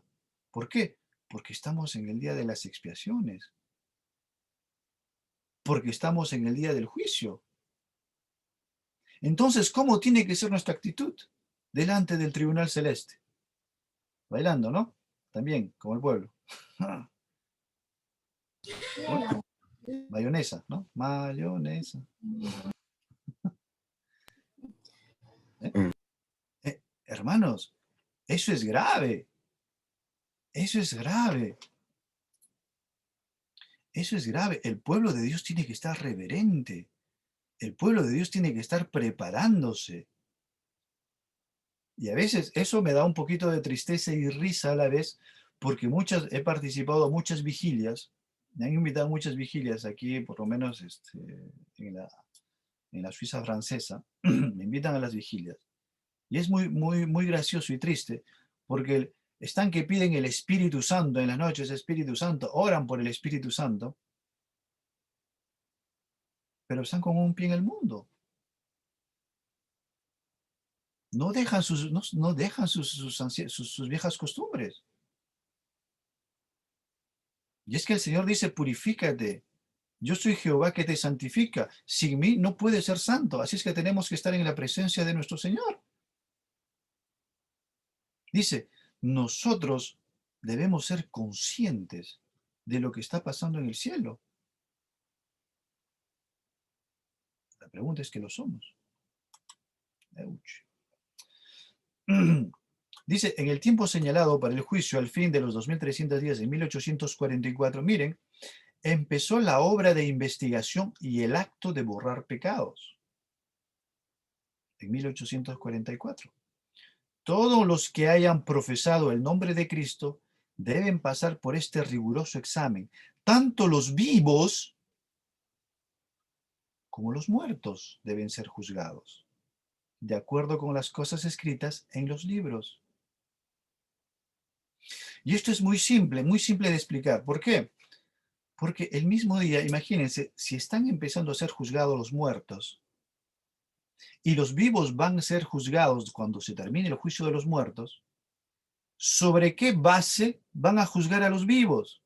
Speaker 2: ¿Por qué? Porque estamos en el día de las expiaciones. Porque estamos en el día del juicio. Entonces, ¿cómo tiene que ser nuestra actitud delante del tribunal celeste? Bailando, ¿no? También, como el pueblo. ¿No? Mayonesa, ¿no? Mayonesa. Hermanos, eso es grave. Eso es grave. Eso es grave. El pueblo de Dios tiene que estar reverente. El pueblo de Dios tiene que estar preparándose. Y a veces eso me da un poquito de tristeza y risa a la vez, porque he participado en muchas vigilias, me han invitado a muchas vigilias aquí, por lo menos en la Suiza francesa, me invitan a las vigilias. Y es muy, muy, muy gracioso y triste, porque están que piden el Espíritu Santo en las noches, Espíritu Santo, oran por el Espíritu Santo, pero están con un pie en el mundo. No dejan sus viejas costumbres. Y es que el Señor dice, purifícate. Yo soy Jehová que te santifica. Sin mí no puedes ser santo. Así es que tenemos que estar en la presencia de nuestro Señor. Dice, nosotros debemos ser conscientes de lo que está pasando en el cielo. La pregunta es que lo somos. Dice, en el tiempo señalado para el juicio al fin de los 2300 días de 1844, miren, empezó la obra de investigación y el acto de borrar pecados. En 1844. Todos los que hayan profesado el nombre de Cristo deben pasar por este riguroso examen. Tanto los vivos como los muertos deben ser juzgados, de acuerdo con las cosas escritas en los libros. Y esto es muy simple de explicar. ¿Por qué? Porque el mismo día, imagínense, si están empezando a ser juzgados los muertos y los vivos van a ser juzgados cuando se termine el juicio de los muertos, ¿sobre qué base van a juzgar a los vivos?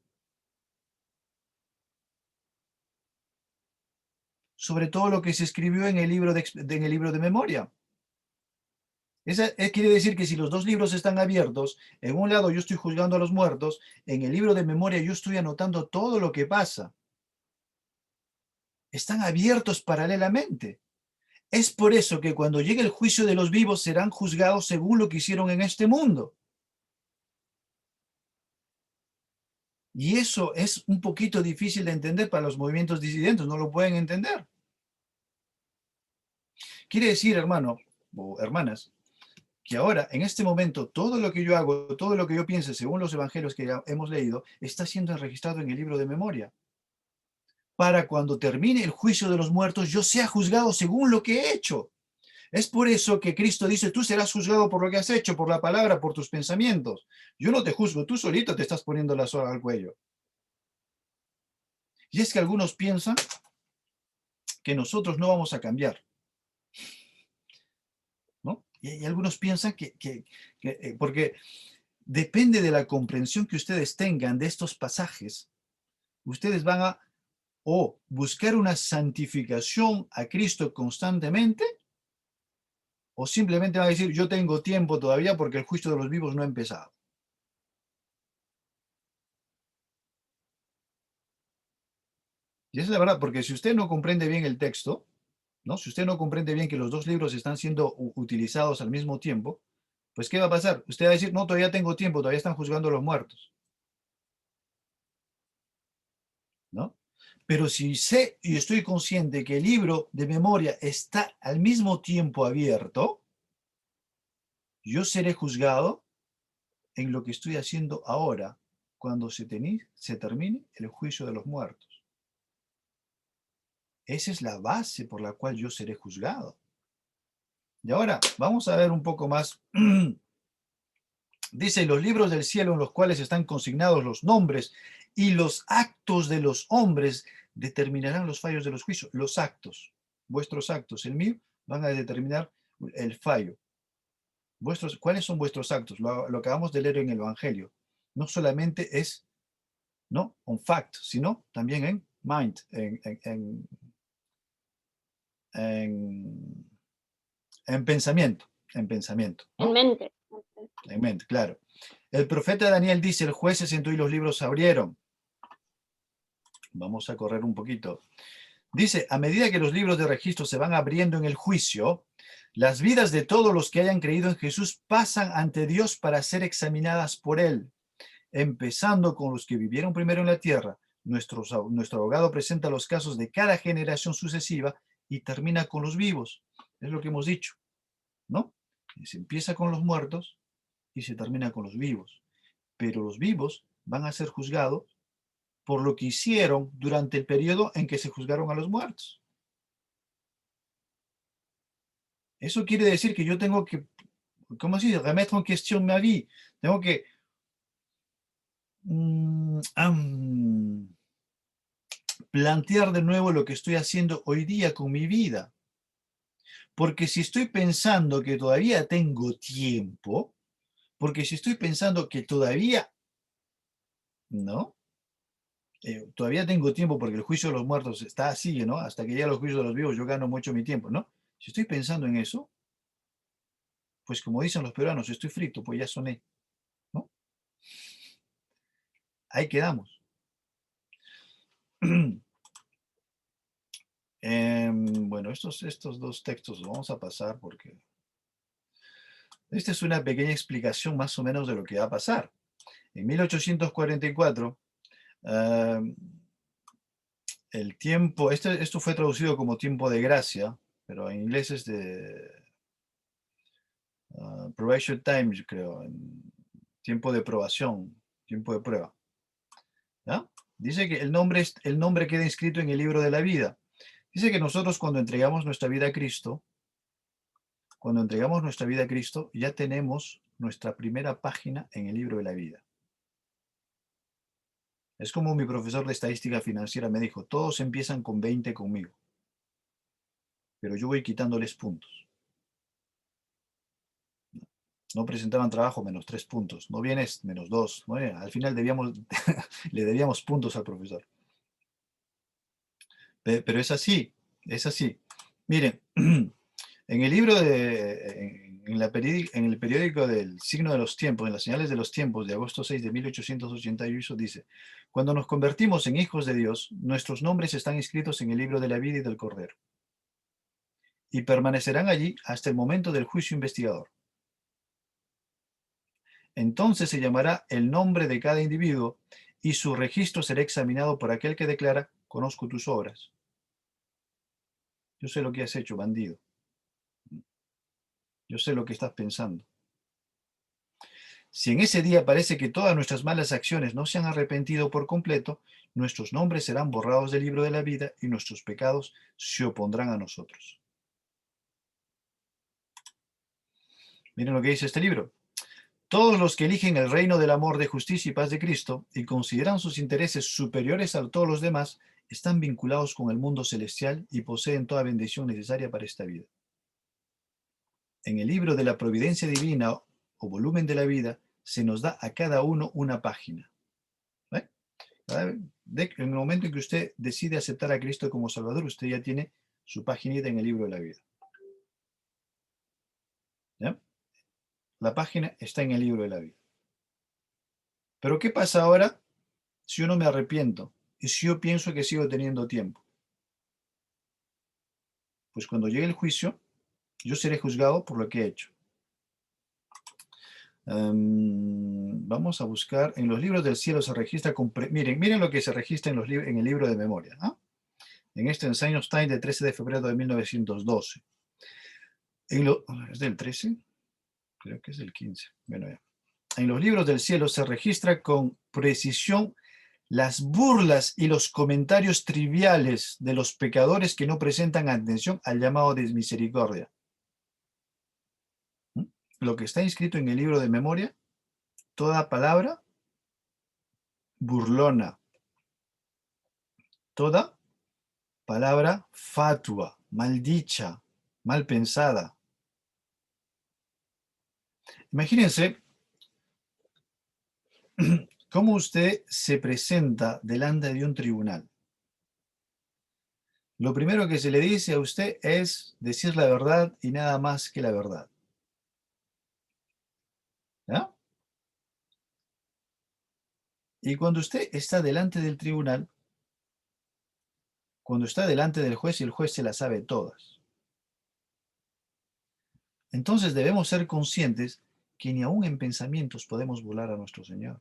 Speaker 2: Sobre todo lo que se escribió en el libro de memoria. Quiere decir que si los dos libros están abiertos, en un lado yo estoy juzgando a los muertos, en el libro de memoria yo estoy anotando todo lo que pasa. Están abiertos paralelamente. Es por eso que cuando llegue el juicio de los vivos serán juzgados según lo que hicieron en este mundo. Y eso es un poquito difícil de entender para los movimientos disidentes, no lo pueden entender. Quiere decir, hermano o hermanas, que ahora, en este momento, todo lo que yo hago, todo lo que yo piense, según los evangelios que ya hemos leído, está siendo registrado en el libro de memoria. Para cuando termine el juicio de los muertos, yo sea juzgado según lo que he hecho. Es por eso que Cristo dice, tú serás juzgado por lo que has hecho, por la palabra, por tus pensamientos. Yo no te juzgo, tú solito te estás poniendo la soga al cuello. Y es que algunos piensan que nosotros no vamos a cambiar, ¿no? Y algunos piensan porque depende de la comprensión que ustedes tengan de estos pasajes, ustedes van a o buscar una santificación a Cristo constantemente, o simplemente van a decir, yo tengo tiempo todavía porque el juicio de los vivos no ha empezado. Y esa es la verdad, porque si usted no comprende bien el texto, ¿no? Si usted no comprende bien que los dos libros están siendo utilizados al mismo tiempo, pues ¿qué va a pasar? Usted va a decir, no, todavía tengo tiempo, todavía están juzgando a los muertos, ¿no? Pero si sé y estoy consciente que el libro de memoria está al mismo tiempo abierto, yo seré juzgado en lo que estoy haciendo ahora, cuando se termine el juicio de los muertos. Esa es la base por la cual yo seré juzgado. Y ahora vamos a ver un poco más. Dice, los libros del cielo en los cuales están consignados los nombres y los actos de los hombres determinarán los fallos de los juicios. Los actos, vuestros actos, el mío, van a determinar el fallo. ¿Cuáles son vuestros actos? Lo acabamos de leer en el Evangelio. No solamente es, ¿no?, un fact, sino también en mind, en pensamiento, ¿no?
Speaker 4: En mente.
Speaker 2: En mente, claro. El profeta Daniel dice, el juez se sentó y los libros se abrieron. Vamos a correr un poquito. Dice, a medida que los libros de registro se van abriendo en el juicio, las vidas de todos los que hayan creído en Jesús pasan ante Dios para ser examinadas por Él, empezando con los que vivieron primero en la tierra. Nuestro abogado presenta los casos de cada generación sucesiva y termina con los vivos. Es lo que hemos dicho, ¿no? Se empieza con los muertos y se termina con los vivos. Pero los vivos van a ser juzgados por lo que hicieron durante el periodo en que se juzgaron a los muertos. Eso quiere decir que yo tengo que, ¿cómo se dice? Remettre en question ma vie. Tengo que plantear de nuevo lo que estoy haciendo hoy día con mi vida. Porque si estoy pensando que todavía tengo tiempo, porque si estoy pensando que todavía, ¿no? Todavía tengo tiempo porque el juicio de los muertos está así, ¿no? Hasta que llegue el juicio de los vivos yo gano mucho mi tiempo, ¿no? Si estoy pensando en eso, pues como dicen los peruanos, estoy frito, pues ya soné, ¿no? Ahí quedamos. Bueno, estos dos textos los vamos a pasar porque esta es una pequeña explicación más o menos de lo que va a pasar. En 1844, el tiempo, esto fue traducido como tiempo de gracia, pero en inglés es de probation time, yo creo, tiempo de probación, tiempo de prueba. ¿Ya? Dice que el nombre queda inscrito en el libro de la vida. Dice que nosotros cuando entregamos nuestra vida a Cristo, ya tenemos nuestra primera página en el libro de la vida. Es como mi profesor de estadística financiera me dijo, todos empiezan con 20 conmigo, pero yo voy quitándoles puntos. No presentaban trabajo, -3 puntos. No vienes, -2. ¿No? Al final le debíamos puntos al profesor. Pero es así, es así. Miren, en el libro en el periódico del Signo de los Tiempos, en las Señales de los Tiempos, de agosto 6 de 1888, dice, cuando nos convertimos en hijos de Dios, nuestros nombres están inscritos en el libro de la vida y del Cordero, y permanecerán allí hasta el momento del juicio investigador. Entonces se llamará el nombre de cada individuo, y su registro será examinado por aquel que declara, conozco tus obras. Yo sé lo que has hecho, bandido. Yo sé lo que estás pensando. Si en ese día parece que todas nuestras malas acciones no se han arrepentido por completo, nuestros nombres serán borrados del libro de la vida y nuestros pecados se opondrán a nosotros. Miren lo que dice este libro. Todos los que eligen el reino del amor, de justicia y paz de Cristo y consideran sus intereses superiores a todos los demás, están vinculados con el mundo celestial y poseen toda bendición necesaria para esta vida. En el libro de la providencia divina o volumen de la vida, se nos da a cada uno una página. ¿Eh? En el momento en que usted decide aceptar a Cristo como Salvador, usted ya tiene su paginita en el libro de la vida. ¿Ya? La página está en el libro de la vida. Pero ¿qué pasa ahora si yo no me arrepiento y si yo pienso que sigo teniendo tiempo? Pues cuando llegue el juicio, yo seré juzgado por lo que he hecho. Vamos a buscar, en los libros del cielo se registra, miren lo que se registra en el libro de memoria, ¿no? En este Ensign Time de 13 de febrero de 1912. ¿Es del 13? Creo que es del 15. Bueno, ya. En los libros del cielo se registra con precisión las burlas y los comentarios triviales de los pecadores que no presentan atención al llamado de misericordia. Lo que está inscrito en el libro de memoria, toda palabra burlona, toda palabra fatua, maldicha, mal pensada. Imagínense cómo usted se presenta delante de un tribunal. Lo primero que se le dice a usted es decir la verdad y nada más que la verdad. ¿Ya? Y cuando usted está delante del tribunal, cuando está delante del juez y el juez se las sabe todas, entonces debemos ser conscientes que ni aún en pensamientos podemos burlar a nuestro Señor.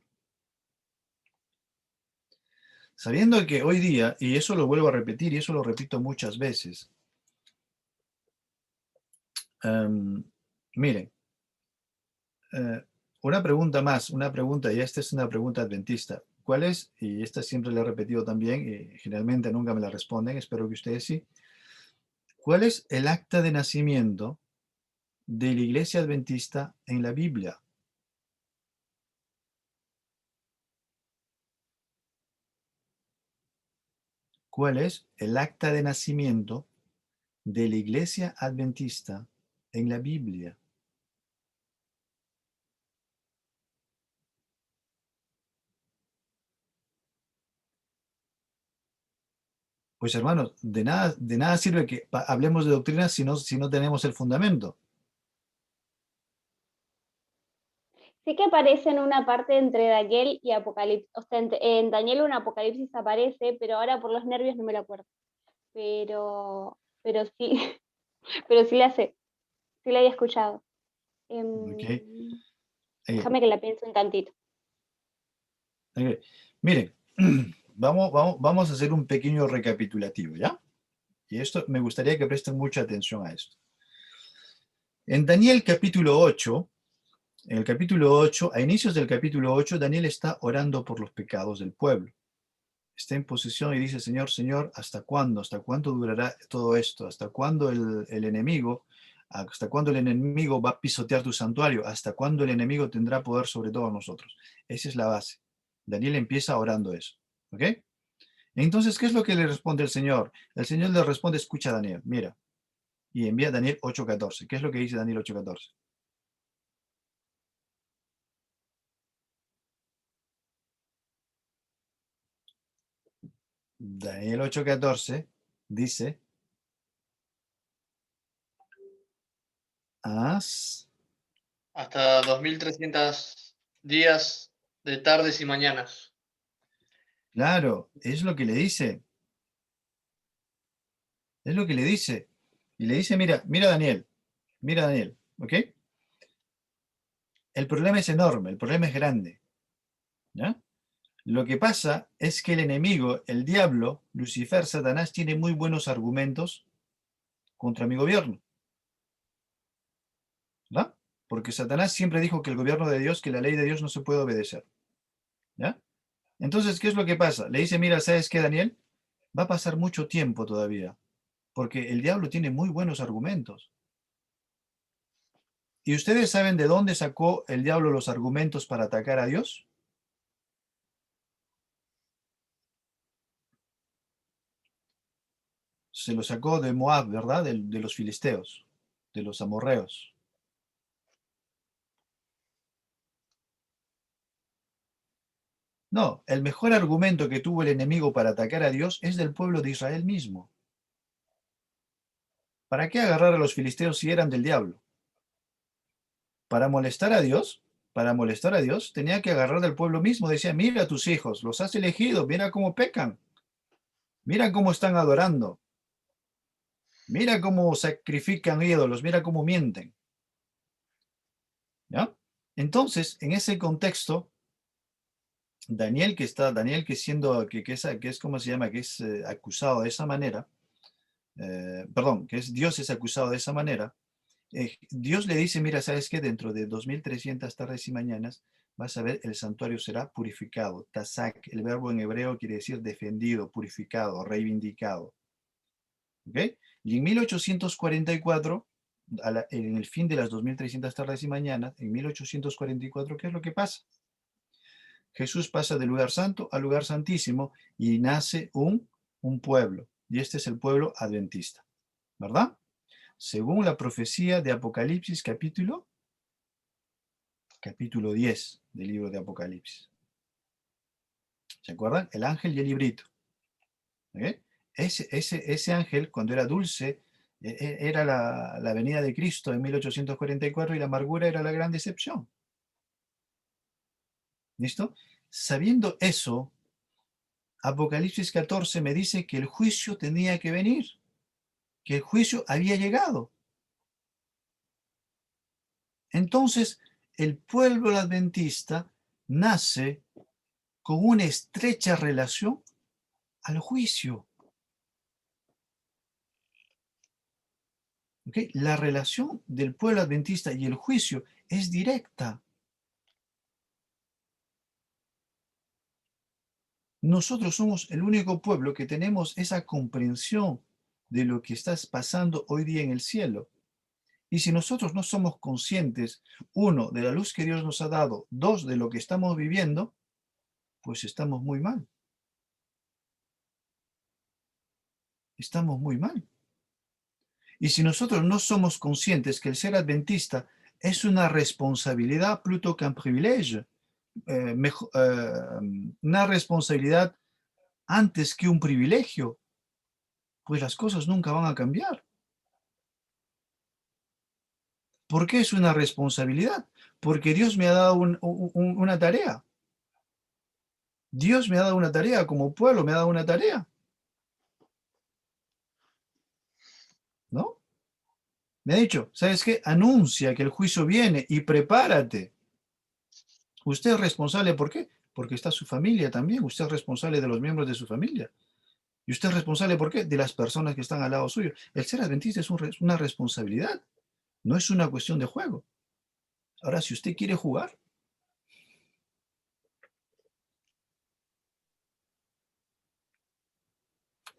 Speaker 2: Sabiendo que hoy día, y eso lo vuelvo a repetir y eso lo repito muchas veces, miren, una pregunta más, y esta es una pregunta adventista. ¿Cuál es? Y esta siempre la he repetido también, y generalmente nunca me la responden, espero que ustedes sí. ¿Cuál es el acta de nacimiento de la Iglesia Adventista en la Biblia? ¿Cuál es el acta de nacimiento de la Iglesia Adventista en la Biblia? Pues hermanos, de nada sirve que hablemos de doctrinas si no tenemos el fundamento.
Speaker 4: Sí que aparece en una parte entre Daniel y Apocalipsis. O sea, en Daniel un Apocalipsis aparece, pero ahora por los nervios no me lo acuerdo. Pero sí, pero sí la sé. Sí la había escuchado.
Speaker 2: Okay.
Speaker 4: Déjame que la piense un tantito.
Speaker 2: Okay. Miren, vamos a hacer un pequeño recapitulativo, ¿ya? Y esto me gustaría que presten mucha atención a esto. En Daniel capítulo 8, en el capítulo 8, a inicios del capítulo 8, Daniel está orando por los pecados del pueblo. Está en posición y dice, Señor, ¿hasta cuándo? ¿Hasta cuándo durará todo esto? ¿Hasta cuándo el enemigo va a pisotear tu santuario? ¿Hasta cuándo el enemigo tendrá poder sobre todos nosotros? Esa es la base. Daniel empieza orando eso. ¿Ok? Entonces, ¿qué es lo que le responde el Señor? El Señor le responde, escucha Daniel, mira. Y envía a Daniel 8:14. ¿Qué es lo que dice Daniel 8:14? Daniel 8:14 dice,
Speaker 1: hasta 2300 días de tardes y mañanas.
Speaker 2: Claro, es lo que le dice. Es lo que le dice. Y le dice, mira Daniel, ¿ok? El problema es enorme, el problema es grande. ¿Ya? Lo que pasa es que el enemigo, el diablo, Lucifer, Satanás, tiene muy buenos argumentos contra mi gobierno. ¿Va? Porque Satanás siempre dijo que el gobierno de Dios, que la ley de Dios no se puede obedecer. ¿Ya? Entonces, ¿qué es lo que pasa? Le dice, mira, ¿sabes qué, Daniel? Va a pasar mucho tiempo todavía, porque el diablo tiene muy buenos argumentos. ¿Y ustedes saben de dónde sacó el diablo los argumentos para atacar a Dios? Se los sacó de Moab, ¿verdad? De los filisteos, de los amorreos. No, el mejor argumento que tuvo el enemigo para atacar a Dios es del pueblo de Israel mismo. ¿Para qué agarrar a los filisteos si eran del diablo? Para molestar a Dios, tenía que agarrar del pueblo mismo. Decía, mira a tus hijos, los has elegido, mira cómo pecan, mira cómo están adorando, mira cómo sacrifican ídolos, mira cómo mienten. ¿Ya? Entonces, en ese contexto, Daniel que es como se llama, que es acusado de esa manera, Dios es acusado de esa manera, Dios le dice, mira, ¿sabes qué? Dentro de 2300 tardes y mañanas vas a ver, el santuario será purificado. Tazak, el verbo en hebreo quiere decir defendido, purificado, reivindicado. ¿Ok? Y en 1844, en el fin de las 2300 tardes y mañanas, en 1844, ¿qué es lo que pasa? Jesús pasa del lugar santo al lugar santísimo y nace un pueblo. Y este es el pueblo adventista, ¿verdad? Según la profecía de Apocalipsis, capítulo 10 del libro de Apocalipsis. ¿Se acuerdan? El ángel y el librito. ¿Okay? Ese ángel, cuando era dulce, era la venida de Cristo en 1844 y la amargura era la gran decepción. ¿Listo? Sabiendo eso, Apocalipsis 14 me dice que el juicio tenía que venir, que el juicio había llegado. Entonces, el pueblo adventista nace con una estrecha relación al juicio. ¿Okay? La relación del pueblo adventista y el juicio es directa. Nosotros somos el único pueblo que tenemos esa comprensión de lo que está pasando hoy día en el cielo. Y si nosotros no somos conscientes, uno, de la luz que Dios nos ha dado, dos, de lo que estamos viviendo, pues estamos muy mal. Estamos muy mal. Y si nosotros no somos conscientes que el ser adventista es una responsabilidad plutôt qu'un privilège, una responsabilidad antes que un privilegio, pues las cosas nunca van a cambiar. ¿Por qué es una responsabilidad? Porque Dios me ha dado una tarea. Dios me ha dado una tarea, como pueblo me ha dado una tarea. ¿No? Me ha dicho, ¿sabes qué? Anuncia que el juicio viene y prepárate. Usted es responsable, ¿por qué? Porque está su familia también. Usted es responsable de los miembros de su familia. ¿Y usted es responsable, por qué? De las personas que están al lado suyo. El ser adventista es una responsabilidad. No es una cuestión de juego. Ahora, si usted quiere jugar,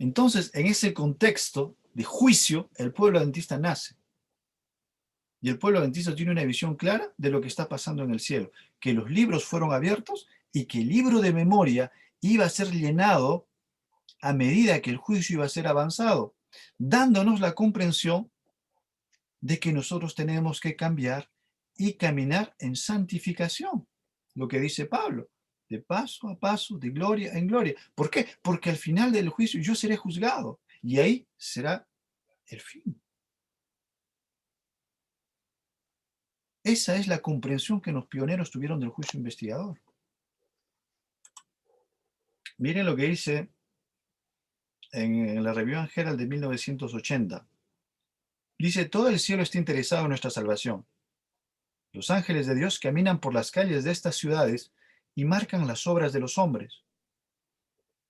Speaker 2: entonces, en ese contexto de juicio, el pueblo adventista nace. Y el pueblo adventista tiene una visión clara de lo que está pasando en el cielo, que los libros fueron abiertos y que el libro de memoria iba a ser llenado a medida que el juicio iba a ser avanzado, dándonos la comprensión de que nosotros tenemos que cambiar y caminar en santificación, lo que dice Pablo, de paso a paso, de gloria en gloria. ¿Por qué? Porque al final del juicio yo seré juzgado y ahí será el fin. Esa es la comprensión que los pioneros tuvieron del juicio investigador. Miren lo que dice en la Review and Herald de 1980. Dice, todo el cielo está interesado en nuestra salvación. Los ángeles de Dios caminan por las calles de estas ciudades y marcan las obras de los hombres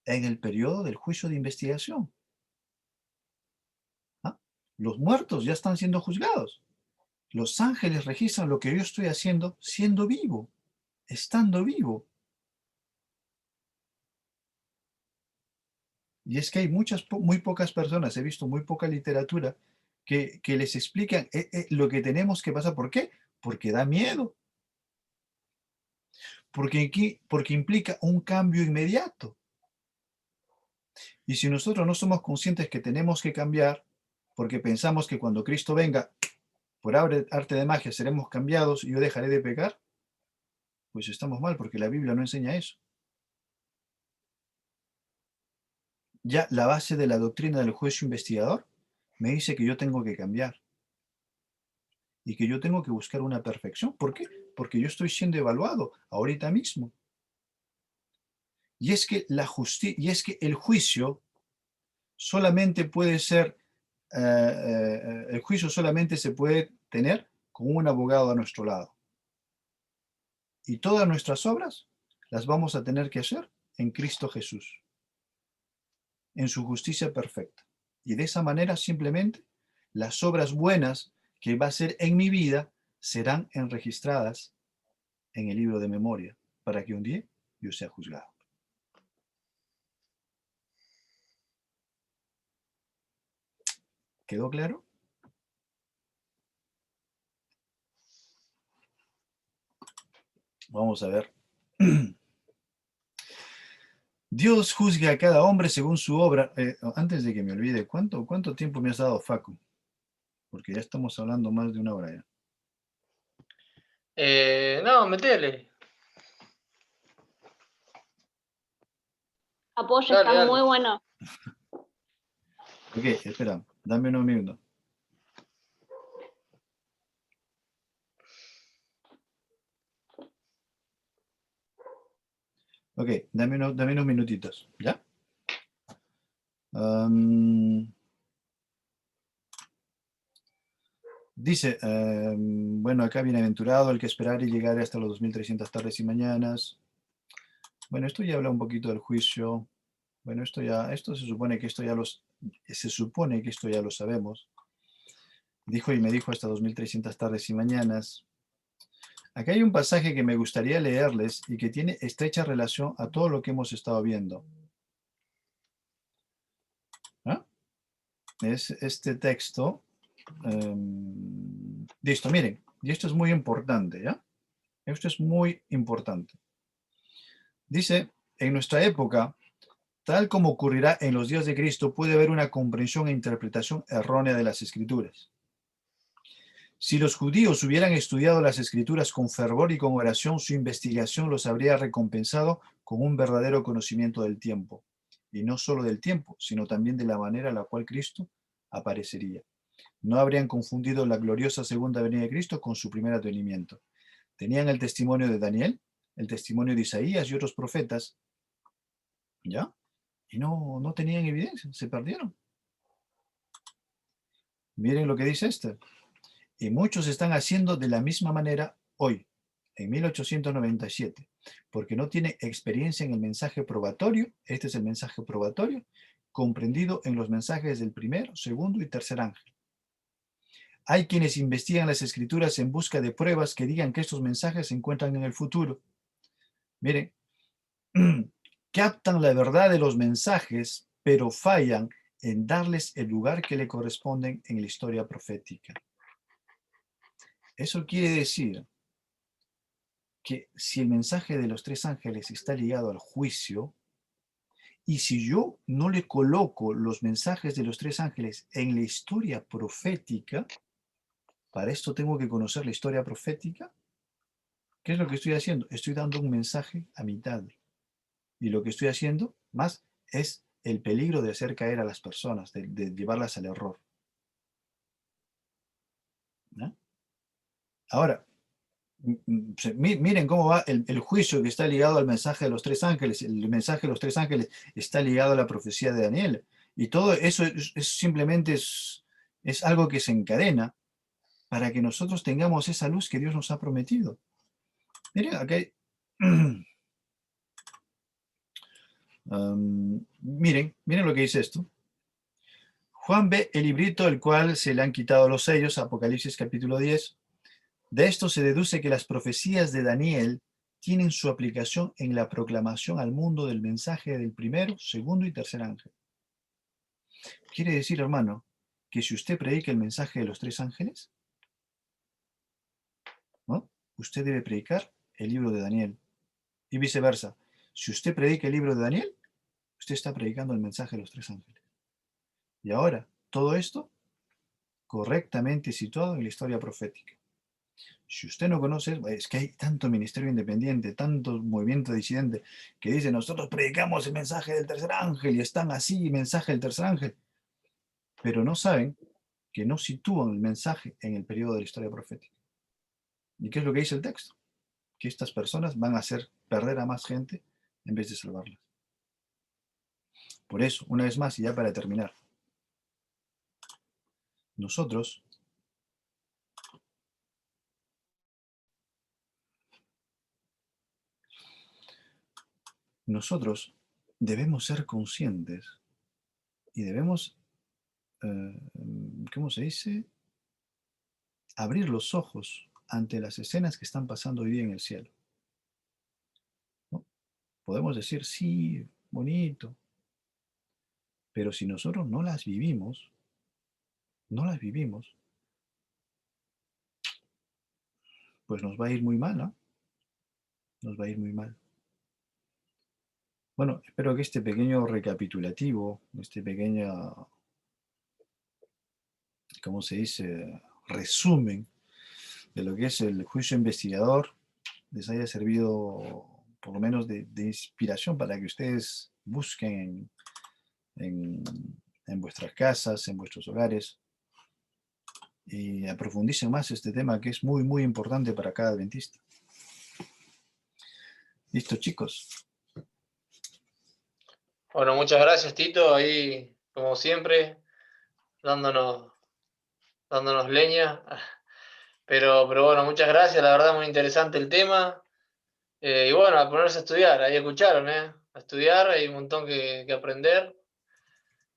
Speaker 2: en el periodo del juicio de investigación. ¿Ah? Los muertos ya están siendo juzgados. Los ángeles registran lo que yo estoy haciendo siendo vivo, estando vivo. Y es que hay muy pocas personas, he visto muy poca literatura que les explican lo que tenemos que pasar. ¿Por qué? Porque da miedo. Porque implica un cambio inmediato. Y si nosotros no somos conscientes que tenemos que cambiar, porque pensamos que cuando Cristo venga, por arte de magia seremos cambiados y yo dejaré de pecar, pues estamos mal, porque la Biblia no enseña eso. Ya la base de la doctrina del juicio investigador me dice que yo tengo que cambiar y que yo tengo que buscar una perfección. ¿Por qué? Porque yo estoy siendo evaluado ahorita mismo. Y es que el juicio solamente puede ser, el juicio solamente se puede tener con un abogado a nuestro lado. Y todas nuestras obras las vamos a tener que hacer en Cristo Jesús, en su justicia perfecta. Y de esa manera simplemente las obras buenas que va a ser en mi vida serán enregistradas en el libro de memoria para que un día yo sea juzgado. ¿Quedó claro? Vamos a ver. Dios juzga a cada hombre según su obra. Antes de que me olvide, ¿cuánto tiempo me has dado, Facu? Porque ya estamos hablando más de una hora ya.
Speaker 1: No, metele.
Speaker 4: Apoyo,
Speaker 1: Dale,
Speaker 4: está
Speaker 1: dale.
Speaker 4: muy bueno.
Speaker 2: Ok, espera, dame unos minutos. Ok, dame unos minutitos, ¿ya? Dice, bueno, acá bienaventurado el que esperar y llegar hasta los 2300 tardes y mañanas. Bueno, esto ya habla un poquito del juicio. Bueno, esto se supone que esto ya lo sabemos. Dijo y me dijo hasta 2300 tardes y mañanas. Acá hay un pasaje que me gustaría leerles y que tiene estrecha relación a todo lo que hemos estado viendo. ¿Ah? Es este texto. Listo, miren, y esto es muy importante, ¿ya? Esto es muy importante. Dice, en nuestra época, tal como ocurrirá en los días de Cristo, puede haber una comprensión e interpretación errónea de las Escrituras. Si los judíos hubieran estudiado las Escrituras con fervor y con oración, su investigación los habría recompensado con un verdadero conocimiento del tiempo. Y no solo del tiempo, sino también de la manera en la cual Cristo aparecería. No habrían confundido la gloriosa segunda venida de Cristo con su primer advenimiento. Tenían el testimonio de Daniel, el testimonio de Isaías y otros profetas, ¿ya? Y no tenían evidencia, se perdieron. Miren lo que dice este. Y muchos están haciendo de la misma manera hoy, en 1897, porque no tiene experiencia en el mensaje probatorio, este es el mensaje probatorio, comprendido en los mensajes del primero, segundo y tercer ángel. Hay quienes investigan las Escrituras en busca de pruebas que digan que estos mensajes se encuentran en el futuro. Miren, captan la verdad de los mensajes, pero fallan en darles el lugar que le corresponden en la historia profética. Eso quiere decir que si el mensaje de los tres ángeles está ligado al juicio, y si yo no le coloco los mensajes de los tres ángeles en la historia profética, para esto tengo que conocer la historia profética. ¿Qué es lo que estoy haciendo? Estoy dando un mensaje a mitad. Y lo que estoy haciendo más es el peligro de hacer caer a las personas, de llevarlas al error. ¿No? Ahora, miren cómo va el juicio que está ligado al mensaje de los tres ángeles. El mensaje de los tres ángeles está ligado a la profecía de Daniel. Y todo eso simplemente es algo que se encadena para que nosotros tengamos esa luz que Dios nos ha prometido. Miren, acá hay... miren lo que dice esto. Juan ve el librito el cual se le han quitado los sellos, Apocalipsis capítulo 10. De esto se deduce que las profecías de Daniel tienen su aplicación en la proclamación al mundo del mensaje del primero, segundo y tercer ángel. Quiere decir, hermano, que si usted predica el mensaje de los 3 ángeles, ¿no?, usted debe predicar el libro de Daniel. Y viceversa. Si usted predica el libro de Daniel, usted está predicando el mensaje de los 3 ángeles. Y ahora, todo esto correctamente situado en la historia profética. Si usted no conoce, es que hay tanto ministerio independiente, tanto movimiento disidente, que dice, nosotros predicamos el mensaje del tercer ángel, y están así, mensaje del tercer ángel. Pero no saben que no sitúan el mensaje en el periodo de la historia profética. ¿Y qué es lo que dice el texto? Que estas personas van a hacer perder a más gente en vez de salvarlas. Por eso, una vez más, y ya para terminar, nosotros debemos ser conscientes y debemos, ¿cómo se dice?, abrir los ojos ante las escenas que están pasando hoy día en el cielo, ¿no? Podemos decir, sí, bonito, pero si nosotros no las vivimos, pues nos va a ir muy mal, ¿no? Nos va a ir muy mal. Bueno, espero que este pequeño recapitulativo, este pequeño, ¿cómo se dice?, resumen de lo que es el juicio investigador, les haya servido por lo menos de inspiración para que ustedes busquen en vuestras casas, en vuestros hogares, y profundicen más este tema que es muy, muy importante para cada adventista. Listo, chicos.
Speaker 1: Bueno, muchas gracias, Tito, ahí, como siempre, dándonos leña. Pero bueno, muchas gracias, la verdad muy interesante el tema. Y bueno, a ponerse a estudiar, ahí escucharon, a estudiar, hay un montón que aprender.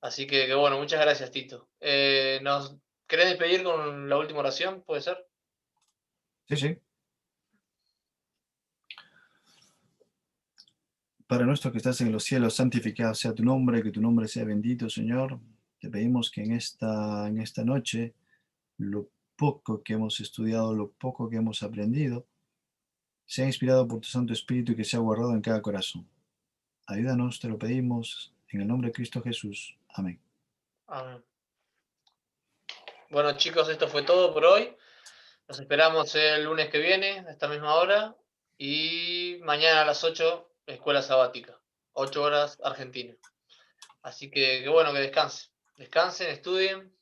Speaker 1: Así que bueno, muchas gracias, Tito. ¿Nos querés despedir con la última oración? ¿Puede ser?
Speaker 2: Sí, sí. Padre nuestro que estás en los cielos, santificado sea tu nombre, que tu nombre sea bendito, Señor. Te pedimos que en esta noche, lo poco que hemos estudiado, lo poco que hemos aprendido, sea inspirado por tu Santo Espíritu y que sea guardado en cada corazón. Ayúdanos, te lo pedimos, en el nombre de Cristo Jesús. Amén.
Speaker 1: Amén. Bueno, chicos, esto fue todo por hoy. Nos esperamos el lunes que viene, a esta misma hora. Y mañana a las 8, escuela sabática. 8 horas Argentina. Así que bueno, que descansen. Descansen, estudien.